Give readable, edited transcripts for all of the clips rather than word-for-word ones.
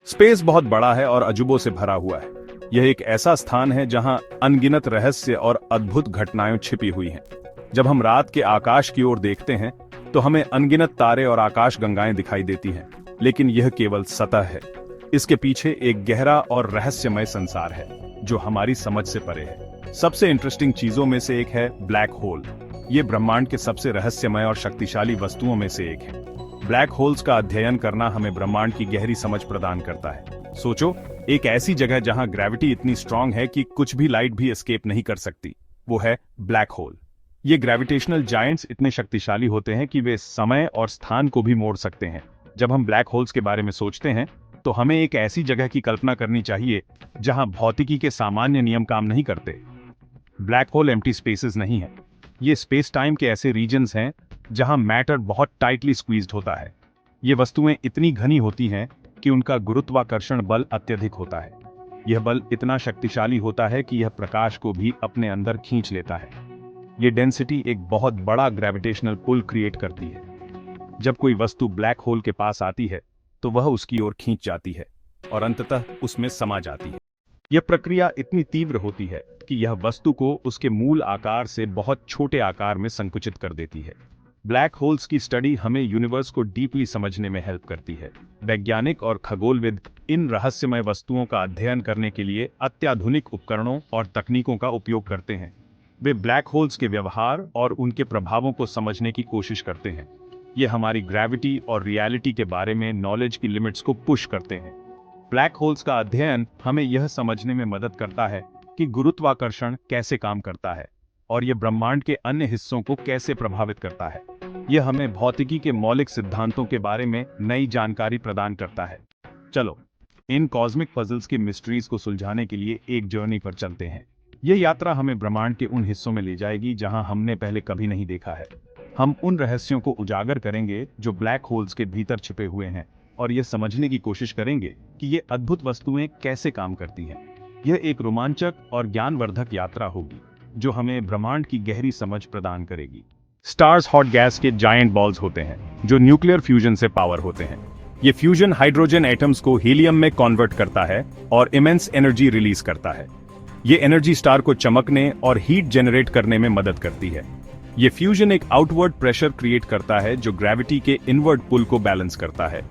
Space बहुत बड़ा है और अजूबों से भरा हुआ है। यह एक ऐसा स्थान है जहां अनगिनत रहस्य और अद्भुत घटनाएं छिपी हुई हैं। जब हम रात के आकाश की ओर देखते हैं तो हमें अनगिनत तारे और आकाश गंगाएं दिखाई देती हैं, लेकिन यह केवल सतह है। इसके पीछे एक गहरा और रहस्यमय संसार है जो हमारी समझ से परे है। सबसे इंटरेस्टिंग चीजों में से एक है ब्लैक होल। ये ब्रह्मांड के सबसे रहस्यमय और शक्तिशाली वस्तुओं में से एक है। ब्लैक होल्स का अध्ययन करना हमें ब्रह्मांड की गहरी समझ प्रदान करता है। सोचो, एक ऐसी जगह जहां ग्रेविटी इतनी स्ट्रांग है कि कुछ भी लाइट भी एस्केप नहीं कर सकती, वो है ब्लैक होल। ये ग्रेविटेशनल जायंट्स इतने शक्तिशाली होते हैं कि वे समय और स्थान को भी मोड़ सकते हैं। जब हम ब्लैक होल्स के बारे में सोचते हैं तो हमें एक ऐसी जगह की कल्पना करनी चाहिए जहां भौतिकी के सामान्य नियम काम नहीं करते। ब्लैक होल एम्प्टी स्पेसेस नहीं है। ये स्पेस टाइम के ऐसे रीजन्स हैं जहां मैटर बहुत टाइटली स्क्वीज्ड होता है। ये वस्तुएं इतनी घनी होती हैं कि उनका गुरुत्वाकर्षण बल अत्यधिक होता है। यह बल इतना शक्तिशाली होता है कि यह प्रकाश को भी अपने अंदर खींच लेता है। ये डेंसिटी एक बहुत बड़ा ग्रेविटेशनल पुल क्रिएट करती है। जब कोई वस्तु ब्लैक होल के पास आती है तो वह उसकी ओर खींच जाती है और अंततः उसमें समा जाती है। यह प्रक्रिया इतनी तीव्र होती है कि यह वस्तु को उसके मूल आकार से बहुत छोटे आकार में संकुचित कर देती है। ब्लैक होल्स की स्टडी हमें यूनिवर्स को डीपली समझने में हेल्प करती है। वैज्ञानिक और खगोलविद इन रहस्यमय वस्तुओं का अध्ययन करने के लिए अत्याधुनिक उपकरणों और तकनीकों का उपयोग करते हैं। वे ब्लैक होल्स के व्यवहार और उनके प्रभावों को समझने की कोशिश करते हैं। ये हमारी ग्रेविटी और रियलिटी के बारे में नॉलेज की लिमिट्स को पुश करते हैं। ब्लैक होल्स का अध्ययन हमें यह समझने में मदद करता है कि गुरुत्वाकर्षण कैसे काम करता है और यह ब्रह्मांड के अन्य हिस्सों को कैसे प्रभावित करता है। यह हमें भौतिकी के मौलिक सिद्धांतों के बारे में नई जानकारी प्रदान करता है। चलो, इन कॉस्मिक पजल्स की मिस्ट्रीज को सुलझाने के लिए एक जर्नी पर चलते हैं। यह यात्रा हमें ब्रह्मांड के उन हिस्सों में ले जाएगी जहां हमने पहले कभी नहीं देखा है। हम उन रहस्यों को उजागर करेंगे जो ब्लैक होल्स के भीतर छिपे हुए हैं और यह समझने की कोशिश करेंगे कि ये अद्भुत वस्तुएं कैसे काम करती हैं। यह एक रोमांचक और ज्ञानवर्धक यात्रा होगी जो हमें ब्रह्मांड की गहरी समझ प्रदान करेगी। स्टार्स हॉट गैस के जायंट बॉल्स होते हैं जो न्यूक्लियर फ्यूजन से पावर होते हैं। ये फ्यूजन हाइड्रोजन एटम्स को हीलियम में कन्वर्ट करता है और इमेंस एनर्जी रिलीज करता है। ये एनर्जी स्टार को चमकने और हीट जनरेट करने में मदद करती है। ये फ्यूजन एक आउटवर्ड प्रेशर क्रिएट करता है जो ग्रेविटी के इनवर्ड पुल को बैलेंस करता है।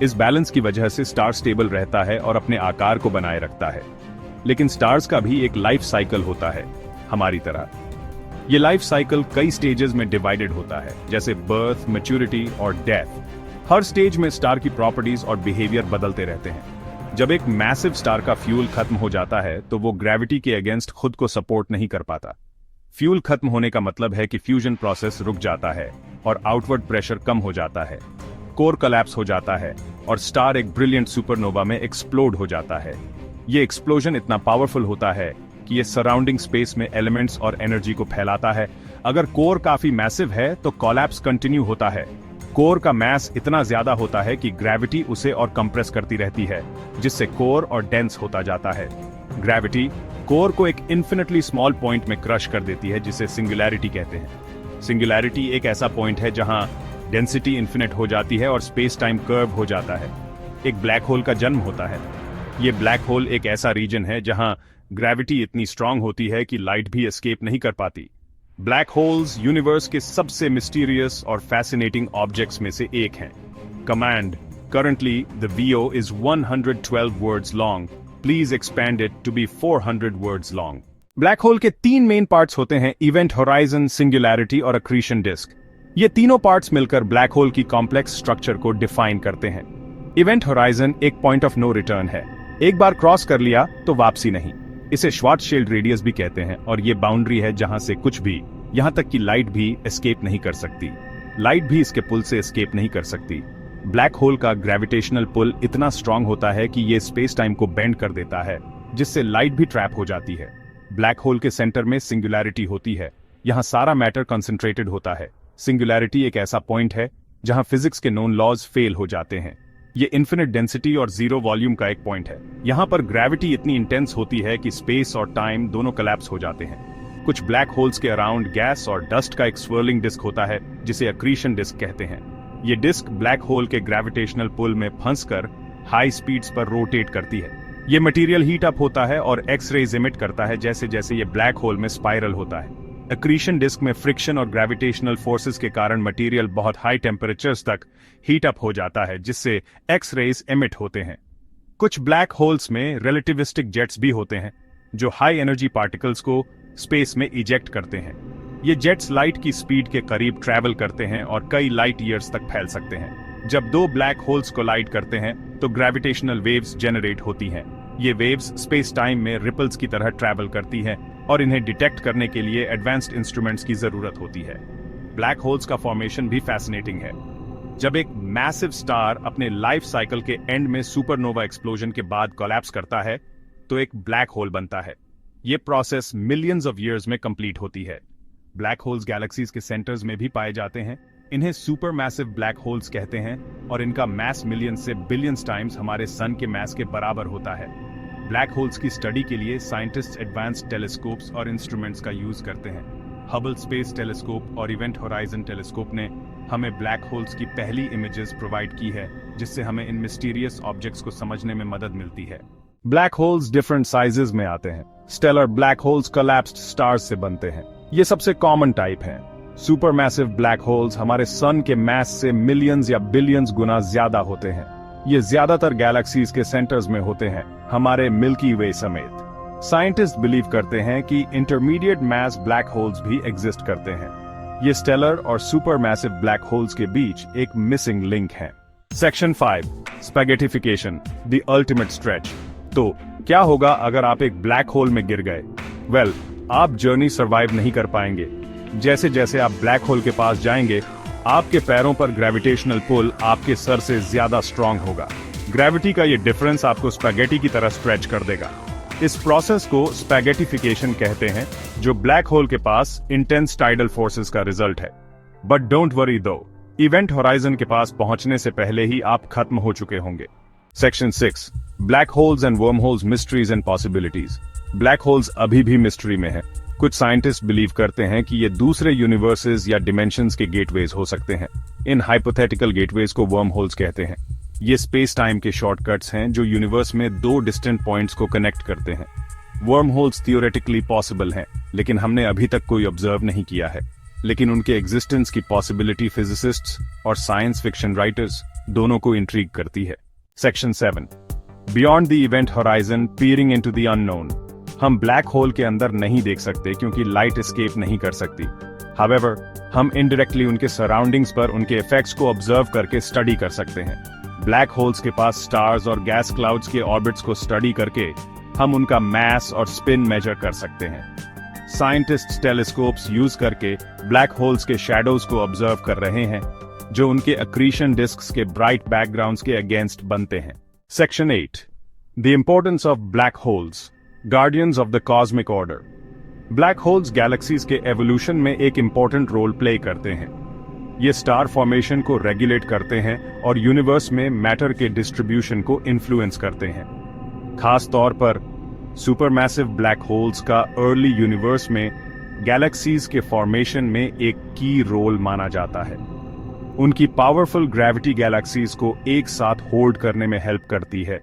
इस बैलेंस की वजह से स्टार स्टेबल रहता है और अपने आकार को बनाए रखता है। लेकिन स्टार्स का भी एक लाइफ साइकिल होता है, हमारी तरह। ये लाइफ साइकिल कई स्टेजेस में डिवाइडेड होता है, जैसे बर्थ, मैच्योरिटी और डेथ। हर स्टेज में स्टार की प्रॉपर्टीज और बिहेवियर बदलते रहते हैं। जब एक मैसिव स्टार का फ्यूल खत्म हो जाता है तो वो ग्रेविटी के अगेंस्ट खुद को सपोर्ट नहीं कर पाता। फ्यूल खत्म होने का मतलब है कि फ्यूजन प्रोसेस रुक जाता है और आउटवर्ड प्रेशर कम हो जाता है। कोर कोलैप्स हो जाता है और स्टार एक ब्रिलियंट सुपरनोवा में एक्सप्लोड हो जाता है। ये एक्सप्लोजन इतना पावरफुल होता है कि ये सराउंडिंग स्पेस में एलिमेंट्स और एनर्जी को फैलाता है। अगर कोर काफी मैसिव है तो कोलैप्स कंटिन्यू होता है। कोर का मास इतना ज्यादा होता है कि ग्रेविटी उसे और कंप्रेस करती रहती है, जिससे कोर और डेंस होता जाता है। ग्रेविटी कोर को एक इन्फिनिटली स्मॉल पॉइंट में क्रश कर देती है, जिसे सिंगुलैरिटी कहते हैं। सिंगुलैरिटी एक ऐसा पॉइंट है जहां डेंसिटी इन्फिनिट हो जाती है और स्पेस टाइम कर्व हो जाता है। एक ब्लैक होल का जन्म होता है। ये ब्लैक होल एक ऐसा रीजन है जहां ग्रेविटी इतनी स्ट्रांग होती है कि लाइट भी एस्केप नहीं कर पाती। ब्लैक होल्स यूनिवर्स के सबसे मिस्टीरियस और फैसिनेटिंग ऑब्जेक्ट्स में से एक हैं। Command: currently the VO is 112 words long. Please expand it to be 400 words long. Black hole के तीन मेन पार्ट्स होते हैं: इवेंट होराइजन, सिंगुलैरिटी और अक्रीशन डिस्क। ये तीनों पार्ट्स मिलकर ब्लैक होल की कॉम्प्लेक्स स्ट्रक्चर को डिफाइन करते हैं। इवेंट होराइजन एक पॉइंट ऑफ नो रिटर्न है। एक बार क्रॉस कर लिया तो वापसी नहीं। इसे श्वार्ट्ज़शील्ड रेडियस भी कहते हैं और ये बाउंड्री है जहां से कुछ भी, यहां तक कि लाइट भी एस्केप नहीं कर सकती। लाइट भी इसके पुल से एस्केप नहीं कर सकती। ब्लैक होल का ग्रेविटेशनल पुल इतना स्ट्रांग होता है कि ये स्पेस टाइम को बेंड कर देता है, जिससे लाइट भी ट्रैप हो जाती है। ब्लैक होल के सेंटर में सिंगुलैरिटी होती है। यहाँ सारा मैटर कंसंट्रेटेड होता है। सिंगुलैरिटी एक ऐसा पॉइंट है जहां फिजिक्स के नोन लॉज फेल हो जाते हैं। ये इन्फिनिट डेंसिटी और जीरो वॉल्यूम का एक पॉइंट है। यहाँ पर ग्रेविटी इतनी इंटेंस होती है कि स्पेस और टाइम दोनों कोलैप्स हो जाते हैं। कुछ ब्लैक होल्स के अराउंड गैस और डस्ट का एक स्वर्लिंग डिस्क होता है, जिसे अक्रीशन डिस्क कहते हैं। ये डिस्क ब्लैक होल के ग्रेविटेशनल पुल में फंसकर हाई स्पीड्स पर रोटेट करती है। ये मटेरियल हीट अप होता है और एक्स रेज इमिट करता है जैसे जैसे ये ब्लैक होल में स्पाइरल होता है। एक्रीशन डिस्क में फ्रिक्शन और ग्रेविटेशनल फोर्सेस के कारण मटेरियल बहुत हाई टेम्परेचर्स तक हीट अप हो जाता है जिससे एक्स रेज एमिट होते हैं। कुछ ब्लैक होल्स में रिलेटिविस्टिक जेट्स भी होते हैं जो हाई एनर्जी पार्टिकल्स को स्पेस में इजेक्ट करते हैं। ये जेट्स लाइट की स्पीड के करीब ट्रैवल करते हैं और कई लाइट ईयर्स तक फैल सकते हैं। जब दो ब्लैक होल्स कोलाइड करते हैं तो ग्रेविटेशनल वेव्स जनरेट होती हैं। ये वेव्स स्पेस टाइम में रिपल्स की तरह ट्रैवल करती हैं और इन्हें डिटेक्ट करने के लिए एडवांस्ड इंस्ट्रूमेंट्स की जरूरत होती है। ब्लैक होल्स का फॉर्मेशन भी फैसिनेटिंग है। जब एक मैसिव स्टार अपने लाइफ साइकिल के एंड में सुपरनोवा एक्सप्लोजन के बाद कोलैप्स करता है तो एक ब्लैक होल बनता है। ये प्रोसेस मिलियंस ऑफ ईयर्स में कंप्लीट होती है। ब्लैक होल्स गैलेक्सीज के सेंटर्स में भी पाए जाते हैं। इन्हें सुपर मैसिव ब्लैक होल्स कहते हैं और इनका मैस मिलियंस से बिलियंस टाइम्स हमारे सन के मैस के बराबर होता है। ब्लैक होल्स की स्टडी के लिए साइंटिस्ट एडवांस्ड टेलीस्कोप्स और इंस्ट्रूमेंट्स का यूज करते हैं। हबल स्पेस टेलीस्कोप और इवेंट होराइजन टेलीस्कोप ने हमें ब्लैक होल्स की पहली इमेजेस प्रोवाइड की है जिससे हमें इन मिस्टीरियस ऑब्जेक्ट्स को समझने में मदद मिलती है। ब्लैक होल्स डिफरेंट साइजेस में आते हैं। Stellar black holes collapsed stars से बनते हैं। ये सबसे कॉमन टाइप हैं। सुपर मैसिव ब्लैक होल्स हमारे सन के मैस से मिलियंस या बिलियंस गुना ज्यादा होते हैं। ये ज्यादातर गैलेक्सीज के सेंटर्स में होते हैं, हमारे मिल्की वे समेत। साइंटिस्ट बिलीव करते हैं कि इंटरमीडिएट मैस ब्लैक होल्स भी एग्जिस्ट करते हैं। ये स्टेलर और सुपर मैसिव ब्लैक होल्स के बीच एक मिसिंग लिंक है। Section 5 spaghettification, the ultimate stretch. तो क्या होगा अगर आप एक ब्लैक होल में गिर गए? वेल, आप जर्नी सर्वाइव नहीं कर पाएंगे। जैसे जैसे आप ब्लैक होल के पास जाएंगे, आपके पैरों पर ग्रेविटेशनल पुल आपके सर से ज्यादा स्ट्रांग होगा। ग्रेविटी का ये डिफरेंस आपको स्पैगेटी की तरह स्ट्रेच कर देगा। इस प्रोसेस को स्पैगेटिफिकेशन कहते हैं, जो ब्लैक होल के पास इंटेंस टाइडल फोर्सेस का रिजल्ट है। बट डोंट वरी दो, इवेंट होराइजन के पास पहुंचने से पहले ही आप खत्म हो चुके होंगे। Section 6 black holes and worm holes, mysteries and possibilities. Black holes अभी भी मिस्ट्री में है। कुछ साइंटिस्ट बिलीव करते हैं कि ये दूसरे यूनिवर्सेस या डिमेंशंस के गेटवेज हो सकते हैं। इन हाइपोथेटिकल गेटवेज को वर्म होल्स कहते हैं। ये स्पेस टाइम के शॉर्टकट्स हैं जो यूनिवर्स में दो डिस्टेंट पॉइंट्स को कनेक्ट करते हैं। वर्म होल्स थियोरेटिकली पॉसिबल हैं, लेकिन हमने अभी तक कोई ऑब्जर्व नहीं किया है। लेकिन उनके एग्जिस्टेंस की पॉसिबिलिटी फिजिसिस्ट्स और साइंस फिक्शन राइटर्स दोनों को इंट्रीग करती है। Section 7 beyond the event horizon, peering into the unknown. हम ब्लैक होल के अंदर नहीं देख सकते क्योंकि लाइट एस्केप नहीं कर सकती। हावेवर, हम इनडायरेक्टली उनके सराउंडिंग्स पर उनके इफेक्ट्स को ऑब्जर्व करके स्टडी कर सकते हैं। ब्लैक होल्स के पास स्टार्स और गैस क्लाउड्स के ऑर्बिट्स को स्टडी करके हम उनका मास और स्पिन मेजर कर सकते हैं। साइंटिस्ट टेलीस्कोप्स यूज करके ब्लैक होल्स के शैडोज को ऑब्जर्व कर रहे हैं जो उनके एक्रीशन डिस्क्स के ब्राइट बैकग्राउंड्स के अगेंस्ट बनते हैं। Section 8 the importance of black holes, guardians of the cosmic order. Black holes galaxies के एवोल्यूशन में एक इंपॉर्टेंट रोल प्ले करते हैं। ये स्टार फॉर्मेशन को रेगुलेट करते हैं और यूनिवर्स में मैटर के डिस्ट्रीब्यूशन को इन्फ्लुएंस करते हैं। खास तौर पर सुपरमैसिव ब्लैक होल्स का अर्ली यूनिवर्स में गैलेक्सीज के फॉर्मेशन में एक की रोल माना जाता है। उनकी पावरफुल ग्रेविटी गैलेक्सीज को एक साथ होल्ड करने में हेल्प करती है।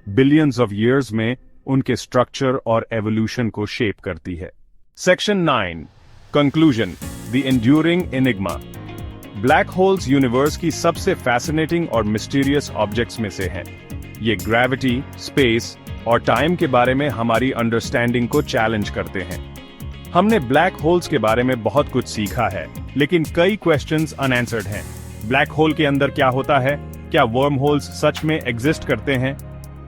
बिलियंस ऑफ ईयर्स में उनके स्ट्रक्चर और एवोल्यूशन को शेप करती है। Section 9 conclusion, the enduring enigma. Black holes universe की सबसे फैसिनेटिंग और मिस्टीरियस ऑब्जेक्ट्स में से हैं। ये ग्रेविटी, स्पेस और टाइम के बारे में हमारी अंडरस्टैंडिंग को चैलेंज करते हैं। हमने ब्लैक होल्स के बारे में बहुत कुछ सीखा है, लेकिन कई क्वेश्चंस अनआंसर्ड हैं। ब्लैक होल के अंदर क्या होता है? क्या वर्म होल्स सच में एग्जिस्ट करते हैं?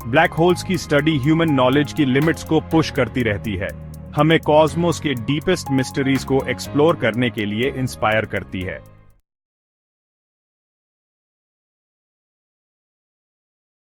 ब्लैक होल्स की स्टडी ह्यूमन नॉलेज की लिमिट्स को पुश करती रहती है, हमें कॉस्मोस के डीपेस्ट मिस्टरीज को एक्सप्लोर करने के लिए इंस्पायर करती है।